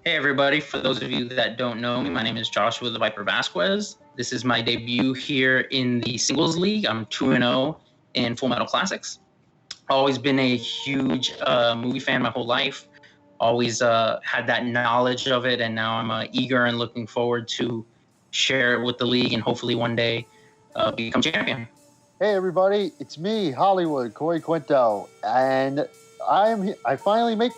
Hey everybody, for those of you that don't know me, my name is Joshua the Viper Vazquez. This is my debut here in the singles league. I'm 2-0 in Full Metal Classics. Always been a huge movie fan my whole life. Always had that knowledge of it, and now I'm eager and looking forward to share it with the league and hopefully one day become champion. Hey everybody, it's me, Hollywood, Corey Quinto, and I finally make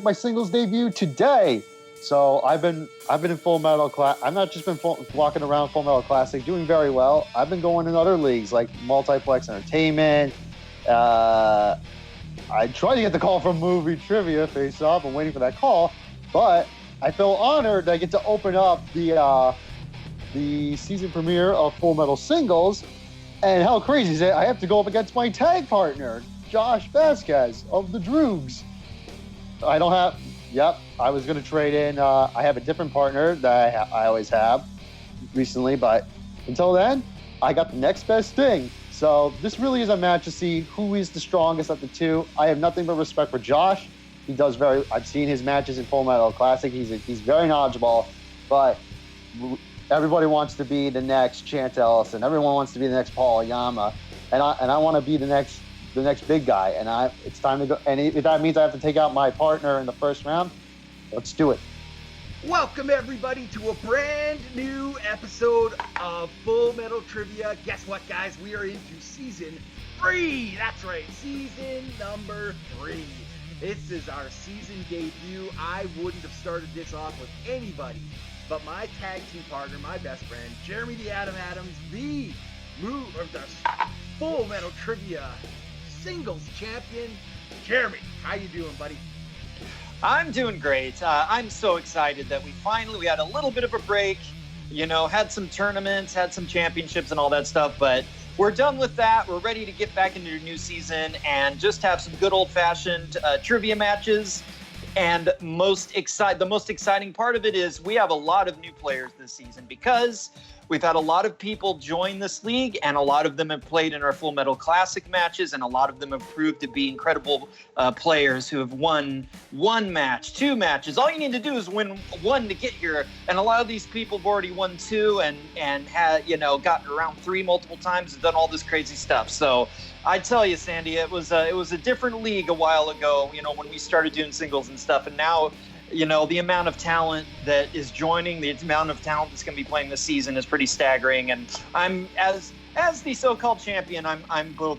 my singles debut today. So I've been in Full Metal Class. I've not just been walking around Full Metal Classic, doing very well. I've been going in other leagues like Multiplex Entertainment. I tried to get the call from Movie Trivia Face Off. I'm waiting for that call, but I feel honored that I get to open up the season premiere of Full Metal Singles. And how crazy is it? I have to go up against my tag partner, Josh Vazquez of the Droogs. I was going to trade in. I have a different partner that I always have recently, but until then, I got the next best thing. So this really is a match to see who is the strongest of the two. I have nothing but respect for Josh. I've seen his matches in Full Metal Classic. He's very knowledgeable, but everybody wants to be the next Chance Ellison. Everyone wants to be the next Paul Oyama, and I want to be the next big guy. And it's time to go. And if that means I have to take out my partner in the first round, let's do it. Welcome everybody to a brand new episode of Full Metal Trivia. Guess what, guys? We are into season 3. That's right, season number 3. This is our season debut. I wouldn't have started this off with anybody but my tag team partner, my best friend, Jeremy the Atom Adams, the Full Metal Trivia singles champion. Jeremy, how you doing, buddy? I'm doing great. I'm so excited that we had a little bit of a break, had some tournaments, had some championships and all that stuff, but we're done with that. We're ready to get back into a new season and just have some good old-fashioned trivia matches. And the most exciting part of it is we have a lot of new players this season because we've had a lot of people join this league, and a lot of them have played in our Full Metal Classic matches, and a lot of them have proved to be incredible players who have won one match, 2 matches. All you need to do is win 1 to get here, and a lot of these people have already won 2 and had gotten around 3 multiple times and done all this crazy stuff. So I tell you, Sandy, it was a different league a while ago, when we started doing singles and stuff, and now, the amount of talent that is joining, the amount of talent that's going to be playing this season is pretty staggering. And I'm, as the so-called champion, I'm both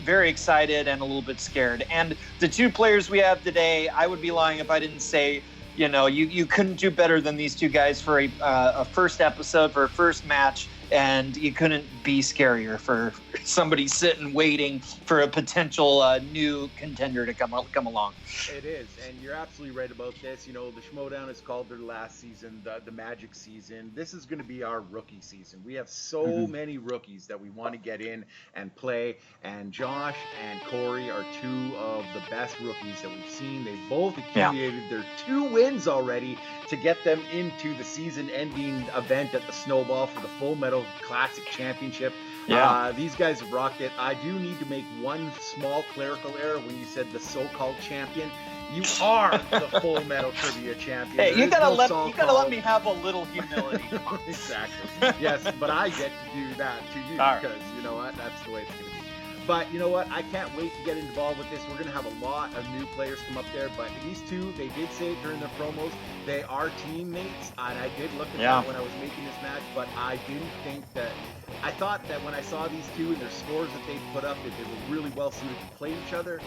very excited and a little bit scared. And the 2 players we have today, I would be lying if I didn't say, you couldn't do better than these 2 guys for a first episode, for a first match. And you couldn't be scarier for somebody sitting waiting for a potential new contender to come along. It is, and you're absolutely right about this. The Schmodown is called their last season, the Magic season. This is going to be our rookie season. We have so many rookies that we want to get in and play, and Josh and Corey are 2 of the best rookies that we've seen. They both accumulated their 2 wins already to get them into the season-ending event at the Snowball for the Full Metal Classic Championship. These guys have rocked it. I do need to make one small clerical error when you said the so-called champion. You are the Full Metal Trivia champion. Hey, you gotta let me have a little humility. Exactly. Yes, but I get to do that to you because you know what? That's the way it's gonna be. But you know what? I can't wait to get involved with this. We're going to have a lot of new players come up there. But these 2, they did say during their promos, they are teammates. And I did look at that when I was making this match. But I didn't think that... I thought that when I saw these 2 and their scores that they put up, that they were really well suited to play each other.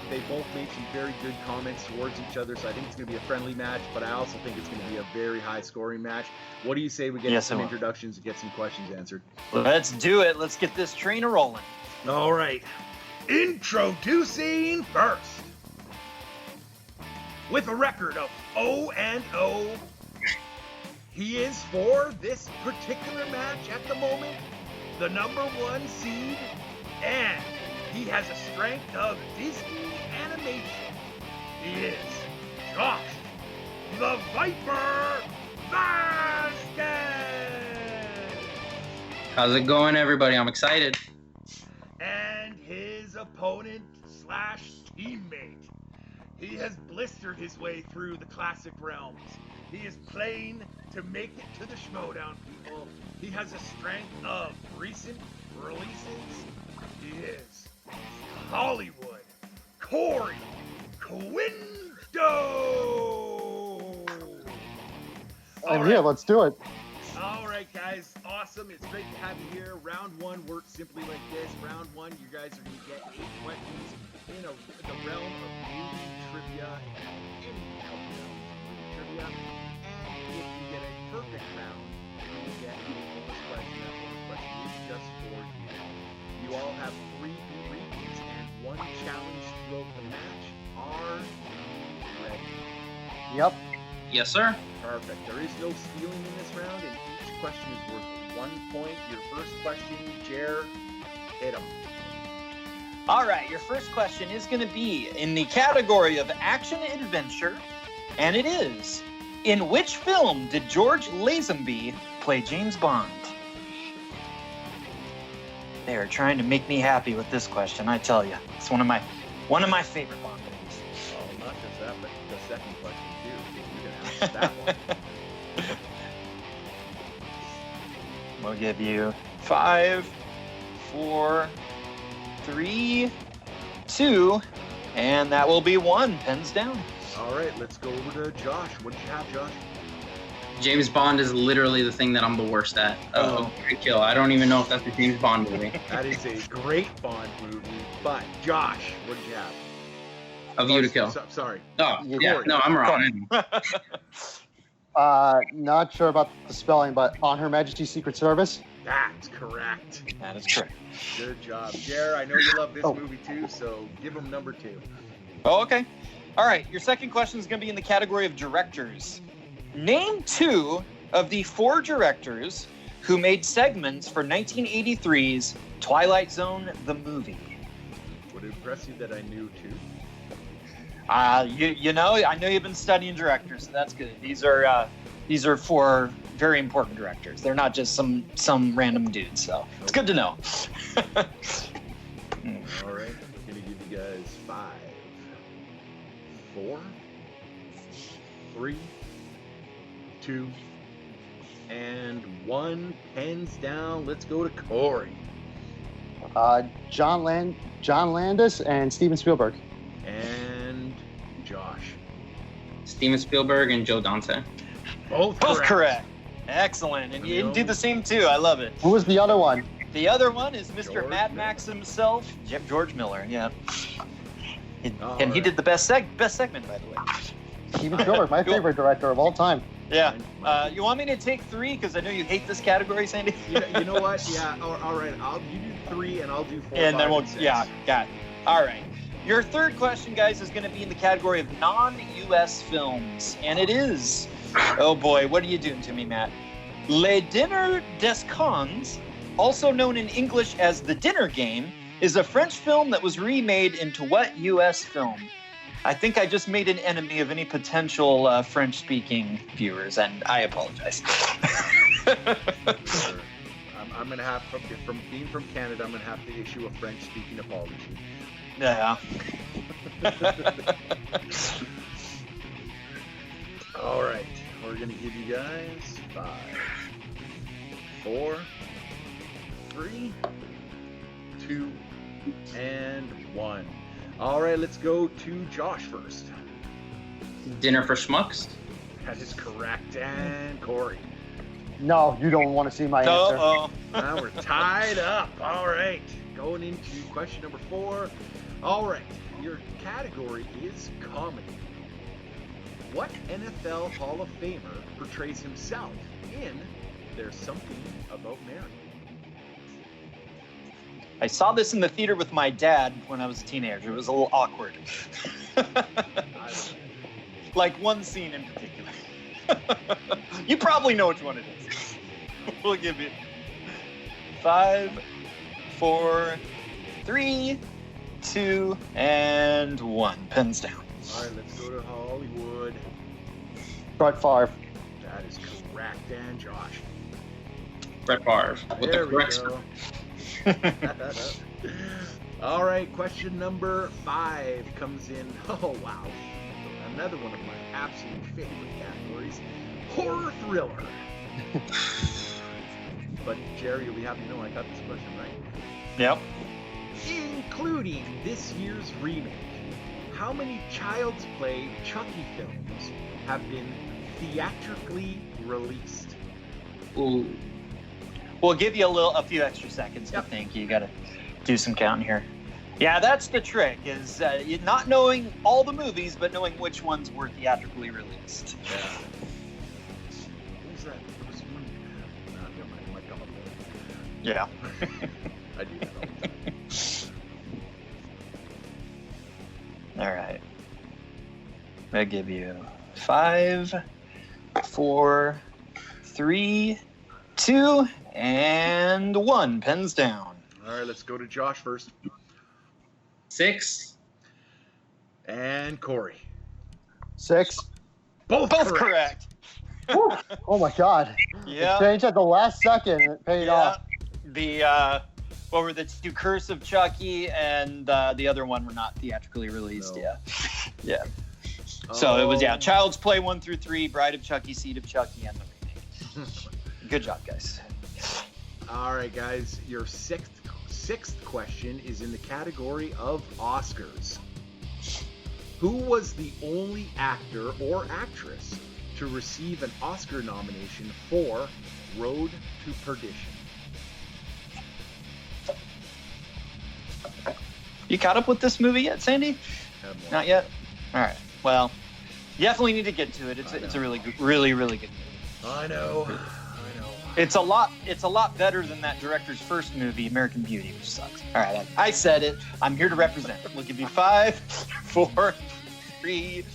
They both made some very good comments towards each other. So I think it's going to be a friendly match. But I also think it's going to be a very high-scoring match. What do you say we get some introductions and get some questions answered? Let's do it. Let's get this train a-rolling. All right, introducing first. With a record of 0-0, he is for this particular match at the moment the number 1 seed, and he has a strength of Disney animation. He is Josh the Viper Vazquez. How's it going, everybody? I'm excited. And his opponent / teammate. He has blistered his way through the classic realms. He is playing to make it to the Schmodown, people. He has a strength of recent releases. He is Hollywood Corey Quinto. I'm here. Let's do it. All right, guys. Awesome. It's great to have you here. Round one works simply like this. Round one, you guys are going to get 8 questions in the realm of movie trivia and any realm of movie trivia. And if you get a perfect round, you get a bonus question. That bonus question is just for you. You all have 3 repeats and 1 challenge throughout the match. Are you ready? Yep. Yes, sir. Perfect. There is no stealing in this round, and each question is worth 1 point. Your first question, Jer, hit 'em. All right, your first question is going to be in the category of action adventure, and it is, in which film did George Lazenby play James Bond? They are trying to make me happy with this question, I tell you. It's one of my favorite Bond movies. Oh, not just that, but the second question, too. You're going to answer that one. We'll give you 5, 4, 3, 2, and that will be 1. Pens down. All right, let's go over to Josh. What did you have, Josh? James Bond is literally the thing that I'm the worst at. Oh, great kill. I don't even know if that's a James Bond movie. That is a great Bond movie, but Josh, what did you have? A View to Kill. Sorry. Oh, yeah. No, I'm wrong. Not sure about the spelling, but On Her Majesty's Secret Service. That's correct. That is correct. Good job. Jer, I know you love this movie too, so give him number 2. Oh, okay. All right, your second question is going to be in the category of directors. Name 2 of the 4 directors who made segments for 1983's Twilight Zone, the movie. Would it impress you that I knew 2? You know, I know you've been studying directors, so that's good. These are 4 very important directors. They're not just some random dudes, so it's good to know. All right, I'm gonna give you guys 5, 4, 3, 2, and 1. Pens down. Let's go to Corey. John Landis and Steven Spielberg. And Josh. Steven Spielberg and Joe Dante. Both correct. Excellent. And you didn't do the same too. I love it. Who was the other one? The other one is Mr. George Mad Miller. Max himself, George Miller. Yeah. He right. did the best segment, by the way. Steven Spielberg, my favorite director of all time. Yeah. You want me to take 3 because I know you hate this category, Sandy? You know what? Yeah. All right. You do 3, and I'll do 4. And 5, then we'll. and 6. Yeah. Got it. All right. Your third question, guys, is going to be in the category of non-U.S. films, and it is. Oh boy, what are you doing to me, Matt? Le Dîner des Cons, also known in English as The Dinner Game, is a French film that was remade into what U.S. film? I think I just made an enemy of any potential French-speaking viewers, and I apologize. I'm gonna have from being from Canada. I'm gonna have to issue a French-speaking apology. Yeah. All right, we're gonna give you guys 5, 4, 3, 2, and 1. All right, let's go to Josh first. Dinner for Schmucks. That is correct. And Corey. No, you don't want to see my answer. Uh-oh. Now we're tied up. All right, going into question number 4. All right, your category is comedy. What NFL Hall of Famer portrays himself in There's Something About Mary? I saw this in the theater with my dad when I was a teenager. It was a little awkward. Like one scene in particular. You probably know which one it is. We'll give you 5, 4, 3, 2, and 1. Pens down. All right, let's go to Hollywood. Brett Favre. That is correct. And Josh. Brett Favre. With There the we correct go. All right, question number 5 comes in. Oh, wow. Another one of my absolute favorite categories, horror thriller. But Jerry, you'll be happy to know I got this question right. Yep. Including this year's remake, how many Child's Play Chucky films have been theatrically released? Ooh. We'll give you a few extra seconds to think. You got to do some counting here. Yeah, that's the trick, is not knowing all the movies, but knowing which ones were theatrically released. Yeah. What was that? There was one. Never mind. It might come up later. Yeah. I do that all the time. All right. I'll give you 5, 4, 3, 2, and 1. Pens down. All right, let's go to Josh first. 6. And Corey. 6. Both correct. Oh my God. Yeah. It changed at the last second. It paid off. The what were the 2, Curse of Chucky and the other one were not theatrically released. No. Yeah. So it was Child's Play 1 through 3, Bride of Chucky, Seed of Chucky, and the remake. Good job, guys. All right, guys. Your sixth question is in the category of Oscars. Who was the only actor or actress to receive an Oscar nomination for Road to Perdition? You caught up with this movie yet, Sandy? Not yet? All right. Well, you definitely need to get to it. It's a really good movie. I know. It's a lot better than that director's first movie, American Beauty, which sucks. All right, I said it. I'm here to represent. We'll give you 5, 4, 3,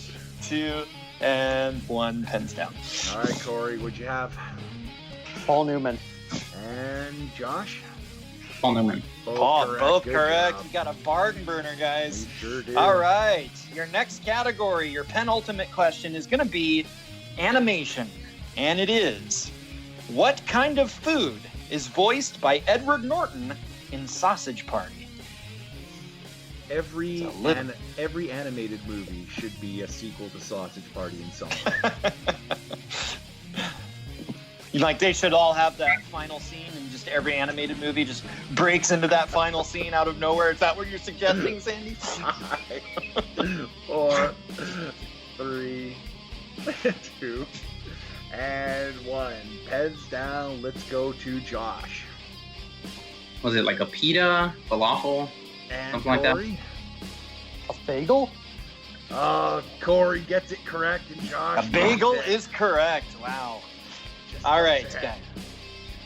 2, and 1. Pens down. All right, Corey, what'd you have? Paul Newman. And Josh? Paul Newman. Both Good correct. job. You got a bargain burner, guys. You sure did. All right. Your next category, your penultimate question, is going to be animation. And it is, what kind of food is voiced by Edward Norton in Sausage Party? Every animated movie should be a sequel to Sausage Party in some way. Like they should all have that final scene, and just every animated movie just breaks into that final scene out of nowhere. Is that what you're suggesting, Sandy? 5, 4, 3, 2, and 1. Pens down. Let's go to Josh. Was it like a pita, falafel, And something like that? Corey? A bagel? Corey gets it correct, and Josh. A bagel gets it. is correct. Wow. Just All right, upset. guys.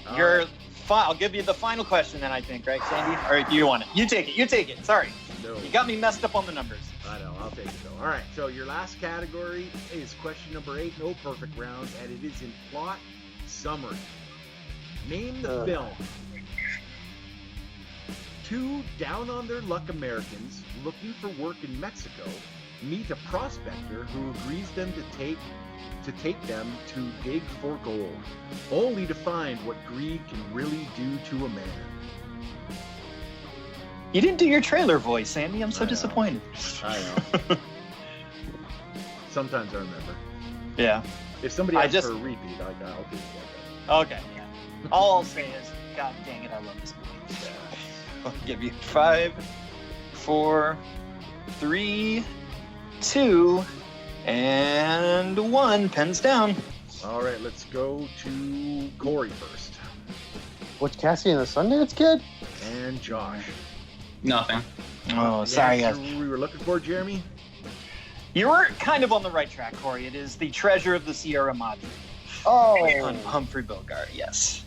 All right. I'll give you the final question then, I think, right, Sandy? All right, you want it. You take it. Sorry. No. You got me messed up on the numbers. I know, I'll take it though. All right, so your last category is question number 8, no perfect rounds, and it is in plot summary. Name the film. 2 down-on-their-luck Americans looking for work in Mexico meet a prospector who agrees them to take them to dig for gold, only to find what greed can really do to a man. You didn't do your trailer voice, Sandy. I'm so I know. disappointed. I know. Sometimes I remember. Yeah. If somebody asks for a repeat, I'll do it. Okay. Yeah. All I'll say is, God dang it, I love this movie. I'll give you 5, 4, 3, 2, and 1. Pens down. All right, let's go to Corey first. What's Cassie and the Sundance Kid? And Josh. Nothing. Oh, The sorry, answer guys. we were looking for, Jeremy? You were kind of on the right track, Corey. It is the Treasure of the Sierra Madre. Oh. Humphrey Bogart, yes.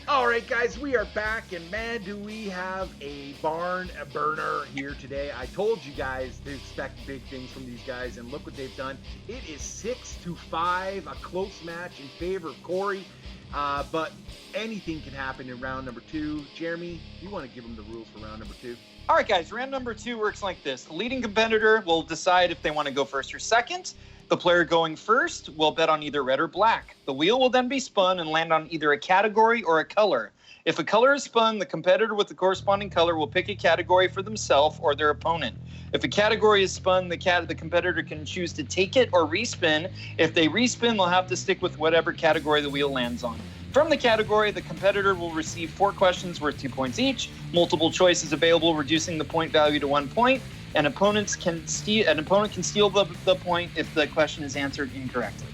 All right, guys, we are back, and man, do we have a barn burner here today. I told you guys to expect big things from these guys, and look what they've done. It is 6-5, a close match in favor of Corey, but anything can happen in round number 2. Jeremy, you want to give them the rules for round number 2? All right, guys, round number 2 works like this. The leading competitor will decide if they want to go first or second. The player going first will bet on either red or black. The wheel will then be spun and land on either a category or a color. If a color is spun, the competitor with the corresponding color will pick a category for themselves or their opponent. If a category is spun, the competitor can choose to take it or respin. If they respin, they'll have to stick with whatever category the wheel lands on. From the category, the competitor will receive 4 questions worth 2 points each. Multiple choice is available, reducing the point value to 1 point. An opponent can steal the point if the question is answered incorrectly.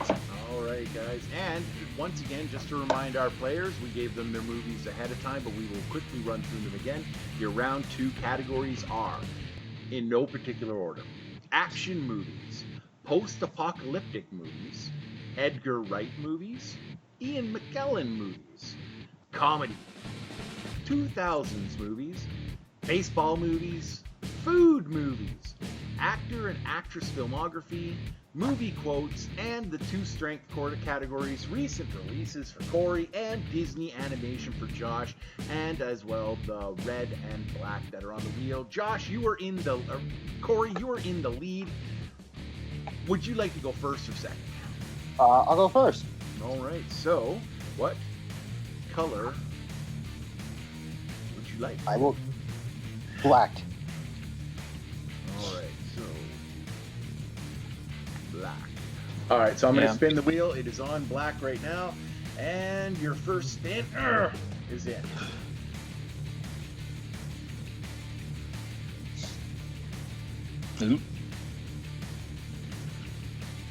All right, guys. And once again, just to remind our players, we gave them their movies ahead of time, but we will quickly run through them again. Your round 2 categories are, in no particular order, action movies, post-apocalyptic movies, Edgar Wright movies, Ian McKellen movies, comedy, 2000s movies, baseball movies, food movies, actor and actress filmography, movie quotes, and the 2 strength categories, recent releases for Corey and Disney animation for Josh, and as well the red and black that are on the wheel. Josh, Corey, you are in the lead. Would you like to go first or second? I'll go first. All right, so what color would you like? I will. Black. All right, so black. All right, so I'm going to spin the wheel. It is on black right now, and your first spin is in.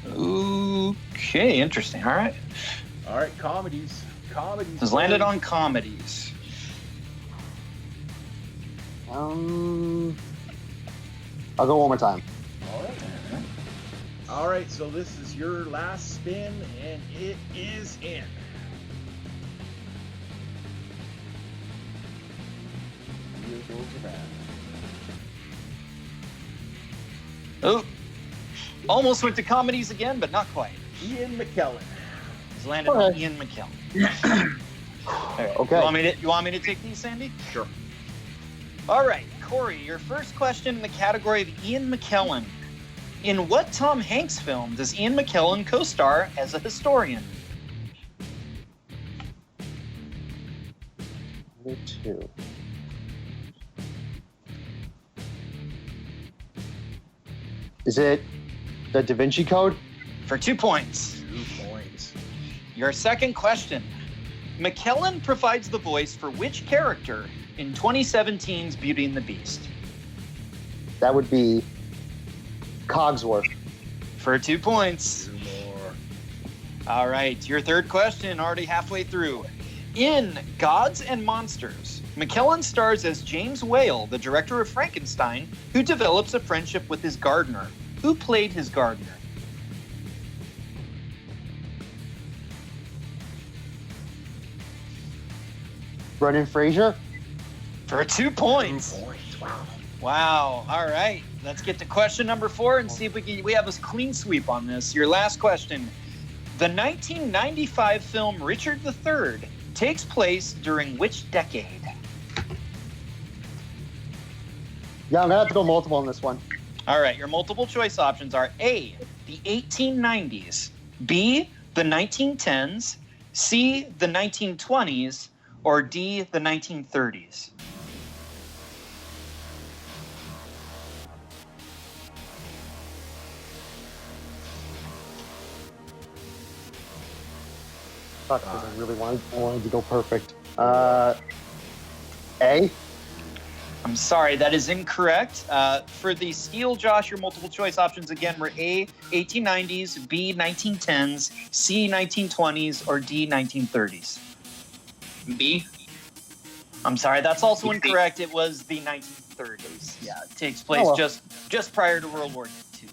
Okay, interesting. All right. All right, comedies. Has landed on comedies. I'll go one more time. All right, so this is your last spin, and it is in. Wheel goes around. Oh, almost went to comedies again, but not quite. Ian McKellen. Has landed on Ian McKellen. Right. Okay. You want me to take these, Sandy? Sure. All right, Corey, your first question in the category of Ian McKellen. In what Tom Hanks film does Ian McKellen co-star as a historian? Me too. Is it the Da Vinci Code? For 2 points. 2 points. Your second question. McKellen provides the voice for which character in 2017's Beauty and the Beast? That would be Cogsworth. For 2 points. 2 more. All right, your third question, already halfway through. In Gods and Monsters, McKellen stars as James Whale, the director of Frankenstein, who develops a friendship with his gardener. Who played his gardener? Brendan Fraser? For 2 points. 2 points. Wow. Wow. All right. Let's get to question number 4 and see if we have a clean sweep on this. Your last question. The 1995 film Richard III takes place during which decade? Yeah, I'm gonna have to go multiple on this one. All right. Your multiple choice options are A, the 1890s, B, the 1910s, C, the 1920s, or D, the 1930s. Fuck, because I really wanted to go perfect. A? I'm sorry, that is incorrect. For the steal, Josh, your multiple choice options again were A, 1890s, B, 1910s, C, 1920s, or D, 1930s. B. I'm sorry, that's also incorrect. It was the 1930s. Yeah, it takes place just prior to World War II.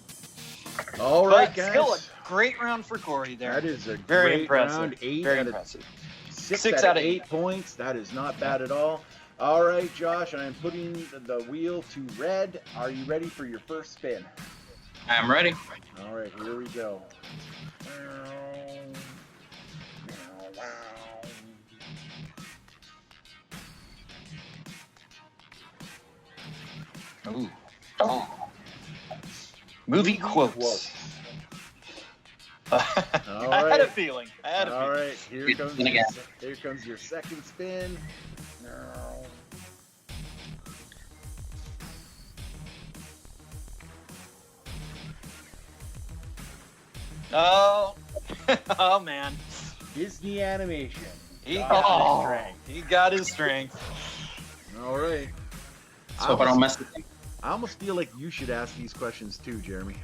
All right, guys. Still a great round for Corey there. That is a Very great impressive. round. Very impressive. 6 out of 8 points. That is not bad at all. All right, Josh, I am putting the wheel to red. Are you ready for your first spin? I'm ready. All right, here we go. Ooh. Oh. Movie quotes. I had a feeling. All right, here comes your second spin. No. Oh, oh man. Disney animation. He got his strength. He got his strength. All right. Let's hope I don't mess with him. I almost feel like you should ask these questions too, Jeremy.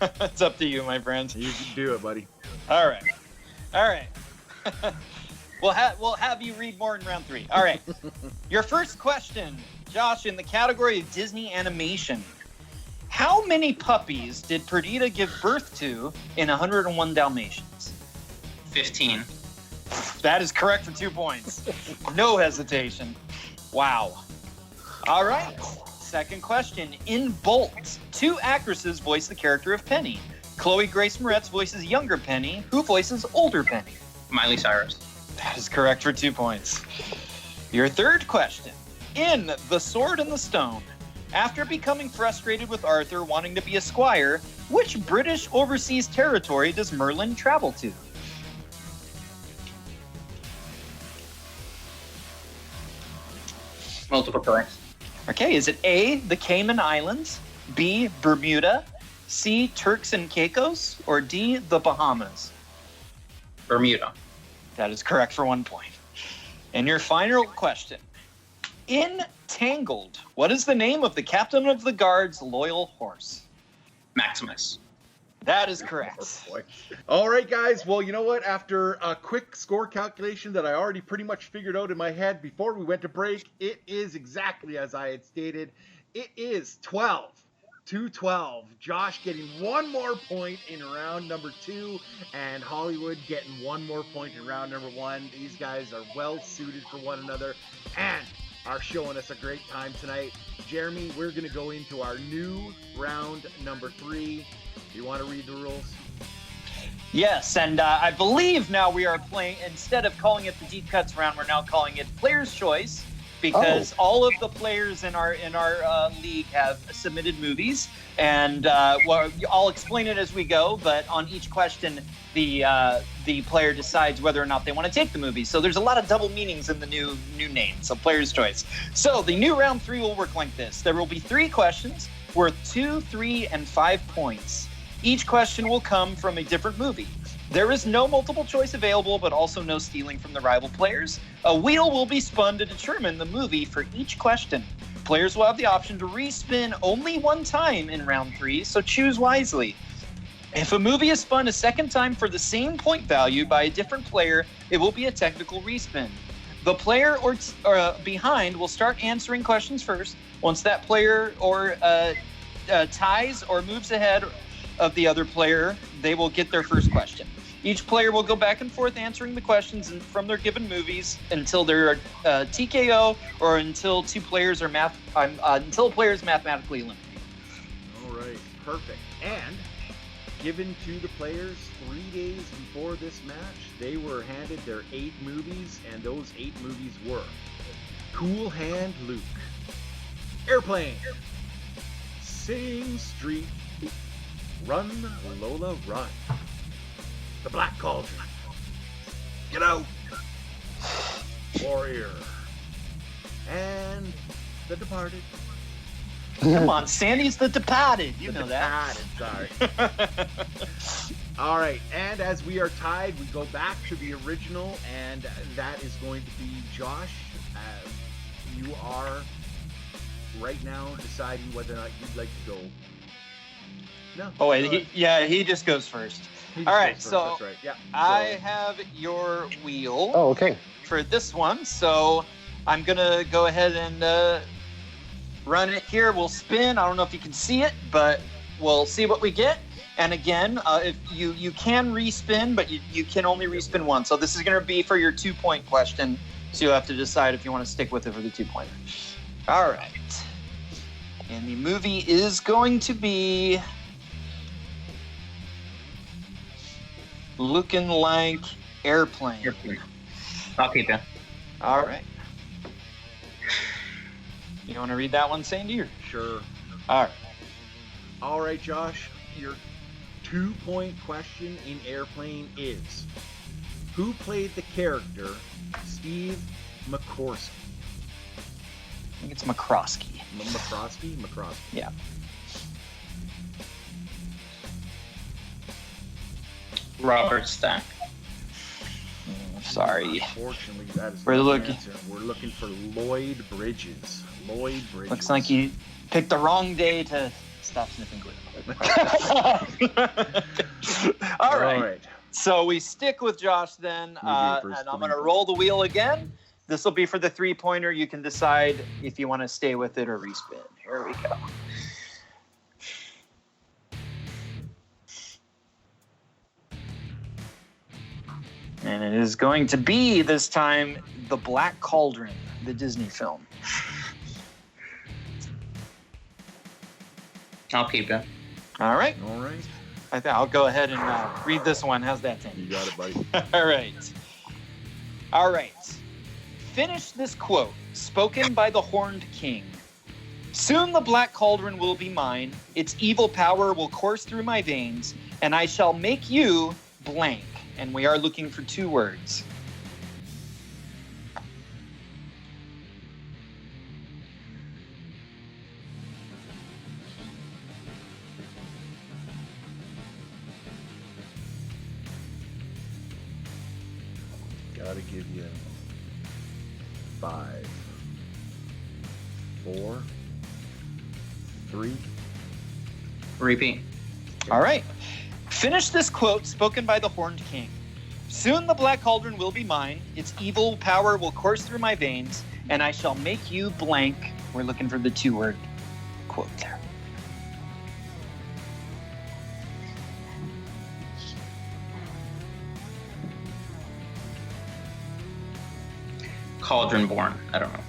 It's up to you, my friend. You can do it, buddy. All right. We'll have you read more in round 3. All right. Your first question, Josh, in the category of Disney animation. How many puppies did Perdita give birth to in 101 Dalmatians? 15. That is correct for 2 points. No hesitation. Wow. All right. Second question. In Bolt, 2 actresses voice the character of Penny. Chloe Grace Moretz voices younger Penny. Who voices older Penny? Miley Cyrus. That is correct for 2 points. Your third question. In The Sword and the Stone, after becoming frustrated with Arthur wanting to be a squire, which British overseas territory does Merlin travel to? Multiple choice. Okay, is it A, the Cayman Islands, B, Bermuda, C, Turks and Caicos, or D, the Bahamas? Bermuda. That is correct for 1 point. And your final question. In Tangled, what is the name of the captain of the guard's loyal horse? Maximus. That is correct. All right, guys. Well, you know what? After a quick score calculation that I already pretty much figured out in my head before we went to break, it is exactly as I had stated. It is 12-12. Josh getting 1 more point in round number 2, and Hollywood getting 1 more point in round number 1. These guys are well suited for one another and are showing us a great time tonight. Jeremy, we're going to go into our new round number 3. Do you want to read the rules? Yes, and I believe now we are playing, instead of calling it the Deep Cuts round, we're now calling it Player's Choice, because all of the players in our league have submitted movies, and well, I'll explain it as we go. But on each question, the player decides whether or not they want to take the movie. So there's a lot of double meanings in the new name. So Player's Choice. So the new round 3 will work like this: there will be 3 questions worth 2, 3, and 5 points. Each question will come from a different movie. There is no multiple choice available, but also no stealing from the rival players. A wheel will be spun to determine the movie for each question. Players will have the option to respin only 1 time in round 3, so choose wisely. If a movie is spun a second time for the same point value by a different player, it will be a technical respin. The player or behind will start answering questions first. Once that player ties or moves ahead of the other player, they will get their first question. Each player will go back and forth answering the questions from their given movies until they're TKO or until a player is mathematically eliminated. All right, perfect. And given to the players 3 days before this match, they were handed their 8 movies, and those 8 movies were Cool Hand Luke, Airplane, Sing Street, Run Lola Run, The Black Cauldron, Get Out, Warrior, and The Departed. Come on, Sandy's The Departed. You know that. Sorry. All right, and as we are tied, we go back to the original, and that is going to be Josh. You are right now deciding whether or not you'd like to go. No. Oh, wait, he just goes first. All right, so that's right. Yeah. I have your wheel. Oh, okay. For this one, so I'm gonna go ahead and run it here. We'll spin. I don't know if you can see it, but we'll see what we get. And again, if you can respin, but you can only respin once. So this is gonna be for your 2-point question. So you'll have to decide if you want to stick with it for the 2-pointer. All right. And the movie is going to be looking like Airplane. I'll keep it. All right. You want to read that one, Sandy? Or? Sure. All right. All right, Josh. Your 2-point question in Airplane is, who played the character Steve McCorsky? I think it's McCroskey. McCroskey? Yeah. Robert Stack. Sorry. Unfortunately, that is We're not the looking- answer. We're looking for Lloyd Bridges. Looks like you picked the wrong day to stop sniffing glue. All right. So we stick with Josh then, and I'm going to roll the wheel again. This will be for the 3-pointer. You can decide if you want to stay with it or respin. Here we go. And it is going to be, this time, The Black Cauldron, the Disney film. I'll keep it. All right. All right. I think I'll go ahead and read this one. How's that, Tim? You got it, buddy. All right. All right. Finish this quote, spoken by the Horned King. Soon the Black Cauldron will be mine. Its evil power will course through my veins, and I shall make you blank. And we are looking for 2 words. Gotta give you 5, 4, 3. Repeat. All right. Finish this quote spoken by the Horned King. Soon the Black Cauldron will be mine. Its evil power will course through my veins, and I shall make you blank. We're looking for the 2-word quote there. Cauldron Born. I don't know.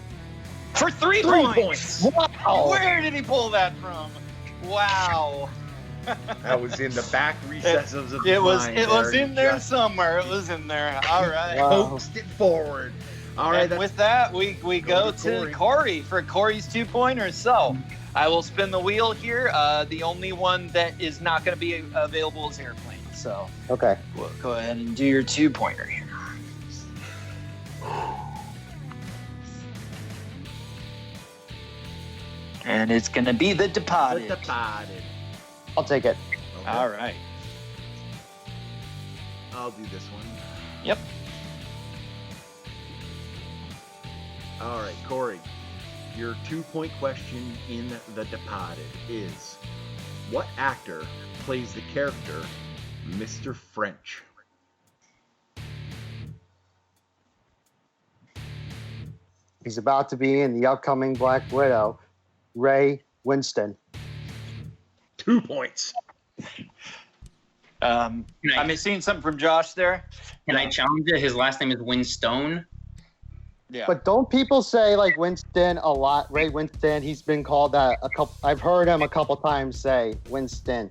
For 3 points. Wow. Where did he pull that from? Wow. That was in the back recesses of It the was mind. it was in there Just somewhere. It was in there. All right. coaxed it forward. All right. And with that, we go to Corey for Corey's 2-pointer. So I will spin the wheel here. The only one that is not going to be available is Airplane. So Okay. we'll go ahead and do your 2-pointer here. And it's going to be The Departed. The Departed. I'll take it. Okay. All right. I'll do this one. Yep. All right, Corey. Your 2-point question in The Departed is, what actor plays the character Mr. French? He's about to be in the upcoming Black Widow, Ray Winston. 2 points. I'm seeing something from Josh there. Can I challenge it? His last name is Winstone. Yeah. But don't people say like Winston a lot? Ray Winston. He's been called that a couple. I've heard him a couple times say Winston.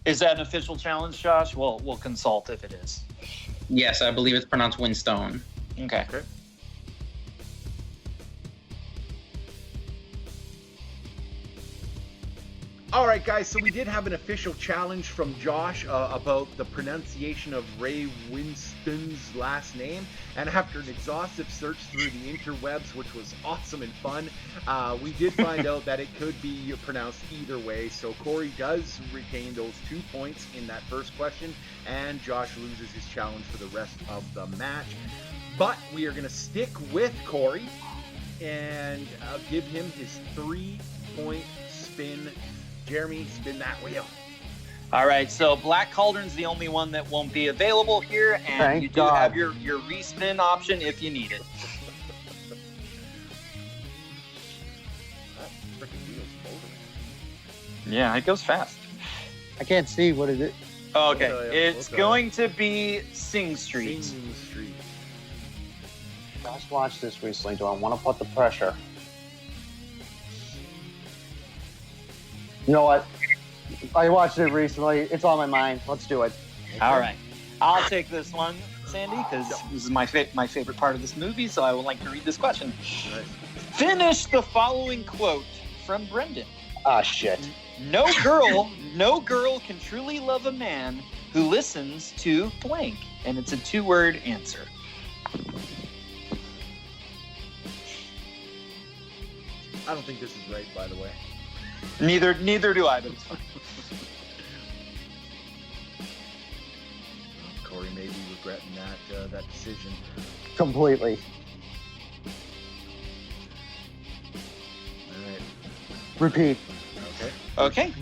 Is that an official challenge, Josh? We'll consult if it is. Yes, I believe it's pronounced Winstone. Okay. Okay. All right, guys, so we did have an official challenge from Josh about the pronunciation of Ray Winston's last name. And after an exhaustive search through the interwebs, which was awesome and fun, we did find out that it could be pronounced either way. So Corey does retain those 2 points in that first question, and Josh loses his challenge for the rest of the match. But we are going to stick with Corey and give him his 3-point spin. Jeremy, spin that wheel. All right, so Black Cauldron's the only one that won't be available here, and Thank you do God. have your respin option if you need it. That freaking wheel's motoring. Yeah, it goes fast. I can't see what it is. Okay, Okay, it's okay. going to be Sing Street. Sing Street. Just watched this recently. Do I want to put the pressure? You know what? I watched it recently. It's on my mind. Let's do it. All right, I'll take this one, Sandy, because this is my favorite part of this movie, so I would like to read this question. Nice. Finish the following quote from Brendan. Ah, shit. No girl can truly love a man who listens to blank. And it's a 2-word answer. I don't think this is right, by the way. Neither do I, but it's fine. Corey may be regretting that decision. Completely. All right. Repeat. Okay.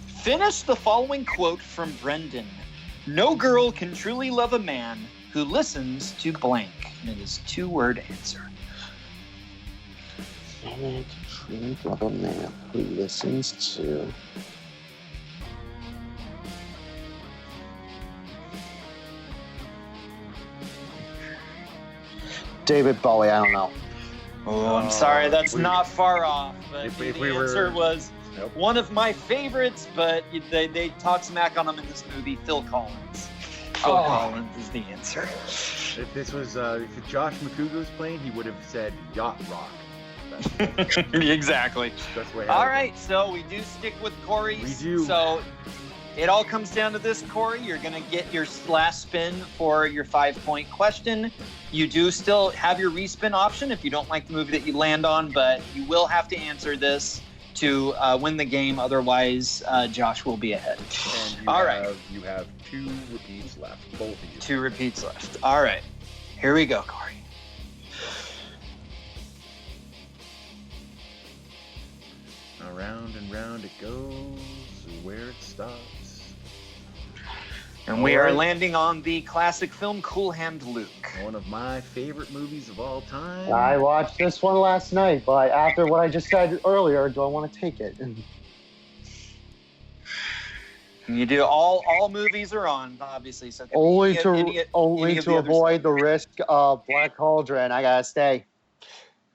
Finish the following quote from Brendan. No girl can truly love a man who listens to blank. And it is 2-word answer. And truly love a man who listens to... David Bowie, I don't know. Oh, I'm sorry, that's not far off. But the answer was one of my favorites, but they talk smack on him in this movie, Phil Collins. Phil Collins is the answer. If this was if Josh McCougar was playing, he would have said Yacht Rock. Exactly. That's what all right, so we do stick with Corey's. We do. So it all comes down to this, Corey. You're going to get your last spin for your 5-point question. You do still have your respin option if you don't like the movie that you land on, but you will have to answer this to win the game. Otherwise, Josh will be ahead. And you have 2 repeats left, both of you. 2 repeats left. All right. Here we go, Corey. Around and round it goes, where it stops. And we are landing on the classic film Cool Hand Luke. One of my favorite movies of all time. I watched this one last night, but after what I just said earlier, do I want to take it? You do all movies are on, obviously. So only to avoid the risk of Black Cauldron, I gotta stay.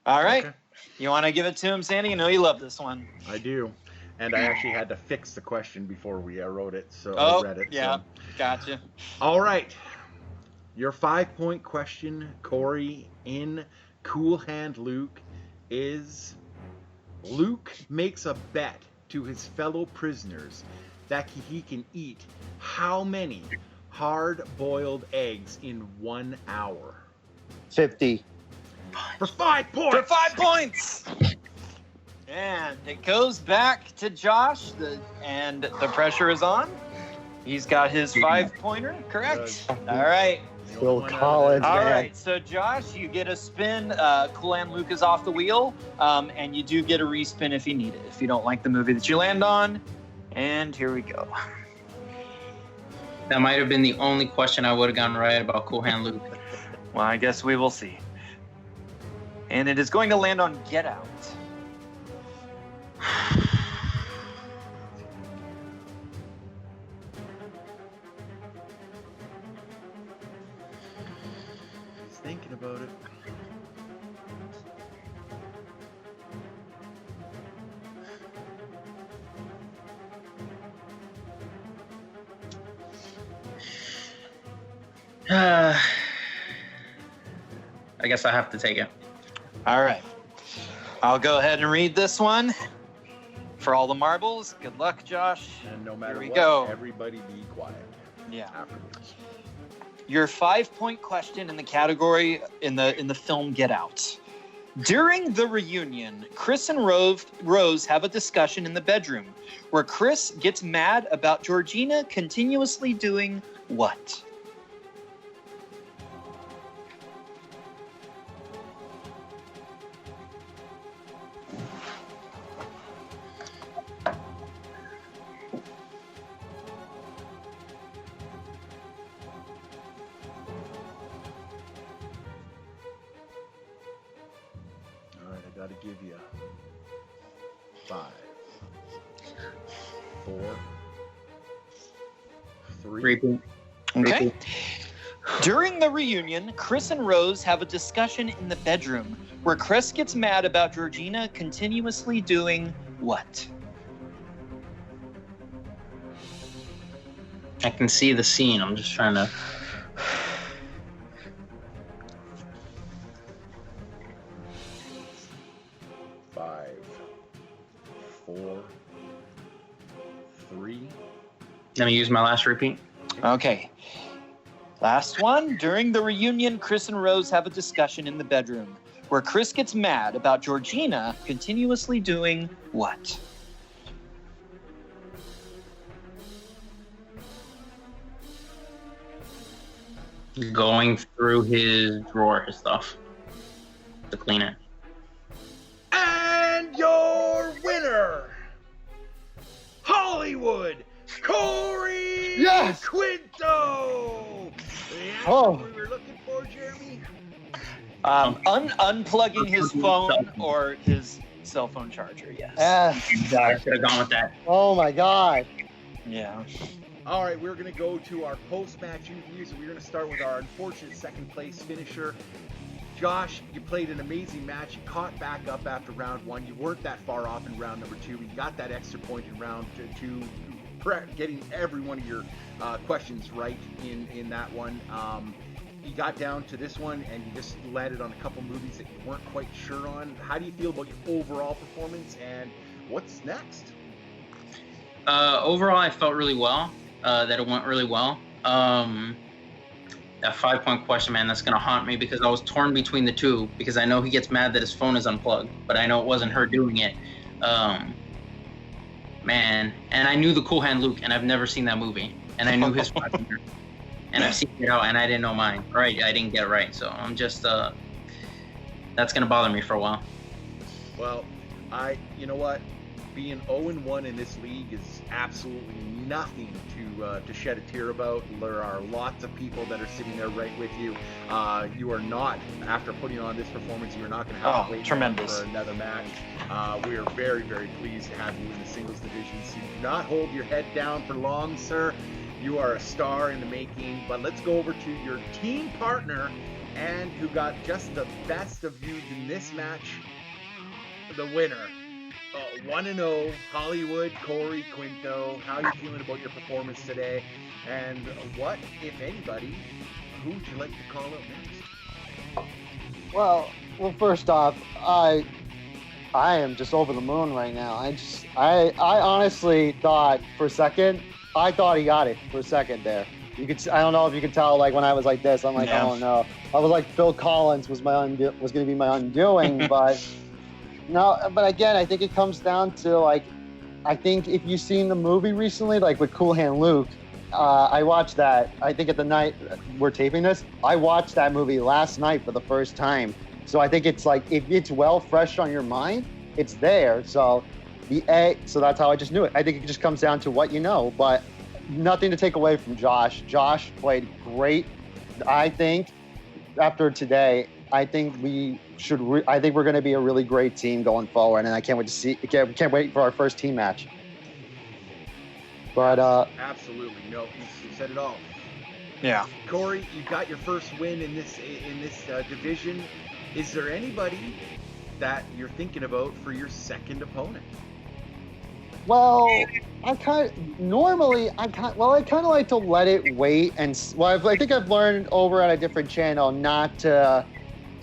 All right. Okay. You want to give it to him, Sandy? You know you love this one. I do. And I actually had to fix the question before we wrote it, so I read it. Yeah, so. Gotcha. All right. Your 5-point question, Corey, in Cool Hand Luke is: Luke makes a bet to his fellow prisoners that he can eat how many hard-boiled eggs in 1 hour? 50. For 5 points! For 5 points! And it goes back to Josh, and the pressure is on. He's got his 5-pointer, correct? All right. Phil Collins, All man. right, so Josh, you get a spin. Cool Hand Luke is off the wheel, and you do get a respin if you need it, if you don't like the movie that you land on. And here we go. That might have been the only question I would have gotten right about Cool Hand Luke. Well, I guess we will see. And it is going to land on Get Out. He's thinking about it. I guess I have to take it. All right. I'll go ahead and read this one. For all the marbles, good luck, Josh. And no matter Here we what, go. everybody be quiet Yeah. afterwards. Your 5-point question in the category in the film Get Out. During the reunion, Chris and Rose have a discussion in the bedroom where Chris gets mad about Georgina continuously doing what? All right, I got to give you 5, 4, 3. Repeat. Okay. During the reunion, Chris and Rose have a discussion in the bedroom where Chris gets mad about Georgina continuously doing what? I can see the scene. I'm just trying to. Five, 4, Let me use my last repeat. Okay. Last one. During the reunion, Chris and Rose have a discussion in the bedroom where Chris gets mad about Georgina continuously doing what? Going through his drawer, his stuff, to clean it. And your winner, Hollywood Corey Yes! Quinto. The answer Oh. we were looking for, Jeremy. Unplugging his phone or his cell phone charger, yes. God, I should have gone with that. Oh my God. Yeah. All right, we're going to go to our post-match interviews, and we're going to start with our unfortunate second-place finisher. Josh, you played an amazing match. You caught back up after round one. You weren't that far off in round number two. You got that extra point in round two, getting every one of your questions right in that one. You got down to this one, and you just landed on a couple movies that you weren't quite sure on. How do you feel about your overall performance, and what's next? Overall, I felt really well. That it went really well. That 5-point question, man, that's gonna haunt me because I was torn between the two. Because I know he gets mad that his phone is unplugged, but I know it wasn't her doing it. Man, and I knew the Cool Hand Luke, and I've never seen that movie, and I knew his partner, and I've seen it out, and I didn't know mine. Right, I didn't get it right, so I'm just that's gonna bother me for a while. Well, you know what? Being 0-1 in this league is absolutely nothing to shed a tear about. There are lots of people that are sitting there right with you. You are not, after putting on this performance, you are not going to have to wait tremendous. for another match. We are very, very pleased to have you in the singles division. So do not hold your head down for long, sir. You are a star in the making. But let's go over to your team partner and who got just the best of you in this match, the winner. 1-0 Hollywood Corey Quinto. How are you feeling about your performance today? And what, if anybody, who would you like to call up next? Well, first off, I am just over the moon right now. I honestly thought for a second, I thought he got it for a second there. I don't know if you could tell, like when I was like this, I'm like, oh no. I was like, Phil Collins was going to be my undoing, but. No, but again, I think it comes down to, like, I think if you've seen the movie recently, like with Cool Hand Luke, I watched that, I think at the night we're taping this, I watched that movie last night for the first time. So I think it's like, if it's well fresh on your mind, it's there. So so that's how I just knew it. I think it just comes down to what you know, but nothing to take away from Josh. Josh played great. I think after today, I think we're going to be a really great team going forward, and I can't wait to see. Can't wait for our first team match. But absolutely, no, you said it all. Yeah, Corey, you got your first win in this division. Is there anybody that you're thinking about for your second opponent? Well, I kind of like to let it wait, and I think I've learned over at a different channel not to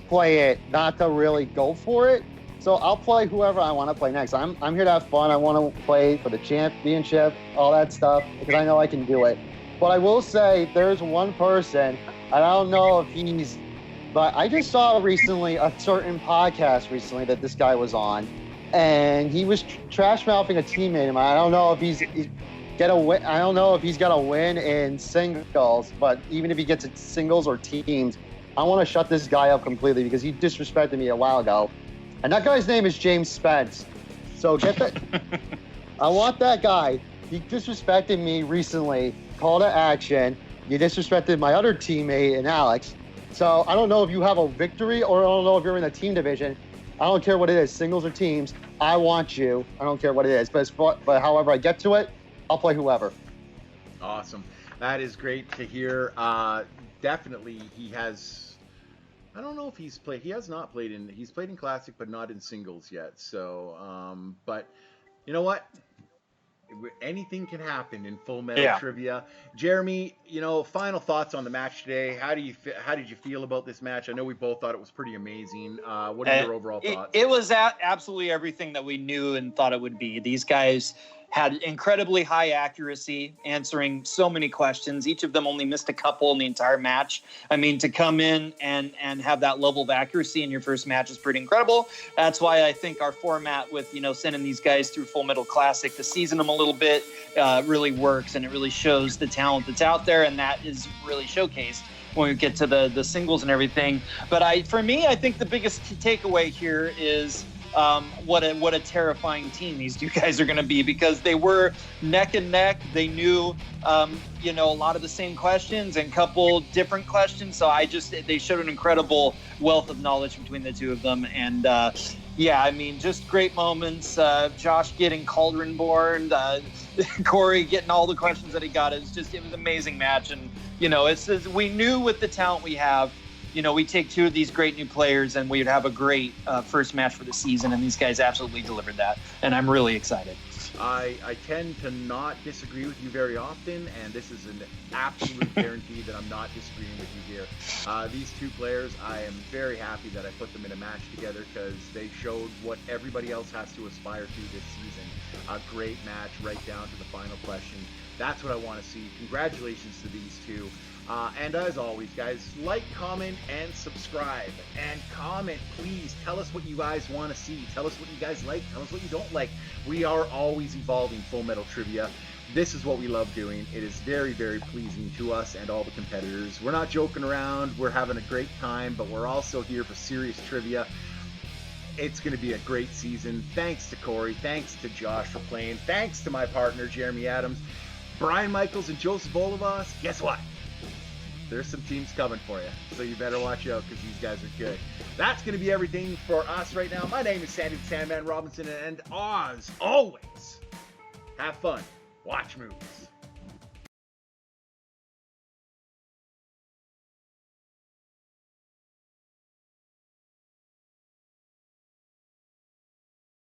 play it, not to really go for it. So I'll play whoever I want to play next. I'm here to have fun. I want to play for the championship, all that stuff, because I know I can do it. But I will say there's one person, and I don't know if but I just saw recently a certain podcast recently that this guy was on, and he was trash mouthing a teammate of mine. I don't know if he's got a win in singles, but even if he gets it singles or teams, I want to shut this guy up completely because he disrespected me a while ago. And that guy's name is James Spence. So get that. I want that guy. He disrespected me recently. Call to action. You disrespected my other teammate and Alex. So I don't know if you have a victory or I don't know if you're in the team division. I don't care what it is, singles or teams. I want you. I don't care what it is. But however I get to it, I'll play whoever. Awesome. That is great to hear. Definitely he has. I don't know if he's played. He has not played in. He's played in Classic, but not in singles yet. So, but you know what? Anything can happen in Full Metal Trivia. Jeremy, final thoughts on the match today. How did you feel about this match? I know we both thought it was pretty amazing. What are your overall thoughts? It was absolutely everything that we knew and thought it would be. These guys had incredibly high accuracy, answering so many questions. Each of them only missed a couple in the entire match. I mean, to come in and have that level of accuracy in your first match is pretty incredible. That's why I think our format with, sending these guys through Full Metal Classic to season them a little bit really works, and it really shows the talent that's out there, and that is really showcased when we get to the singles and everything. But for me, I think the biggest takeaway here is what a terrifying team these two guys are going to be, because they were neck and neck. They knew, a lot of the same questions and a couple different questions. So they showed an incredible wealth of knowledge between the two of them. And just great moments. Josh getting Cauldron born, Corey getting all the questions that he got. It was an amazing match. And, we knew with the talent we have, we take two of these great new players and we'd have a great first match for the season, and these guys absolutely delivered that, and I'm really excited. I tend to not disagree with you very often, and this is an absolute guarantee that I'm not disagreeing with you here. These two players, I am very happy that I put them in a match together, because they showed what everybody else has to aspire to this season. A great match right down to the final question. That's what I want to see. Congratulations to these two. And as always, guys, like, comment, and subscribe. And comment, please. Tell us what you guys want to see. Tell us what you guys like. Tell us what you don't like. We are always evolving Full Metal Trivia. This is what we love doing. It is very, very pleasing to us and all the competitors. We're not joking around. We're having a great time, but we're also here for serious trivia. It's going to be a great season. Thanks to Corey. Thanks to Josh for playing. Thanks to my partner, Jeremy Adams, Brian Michaels, and Joseph Olivas. Guess what? There's some teams coming for you, so you better watch out, because these guys are good. That's going to be everything for us right now. My name is Sandy the Sandman Robinson, and as always, have fun, watch movies.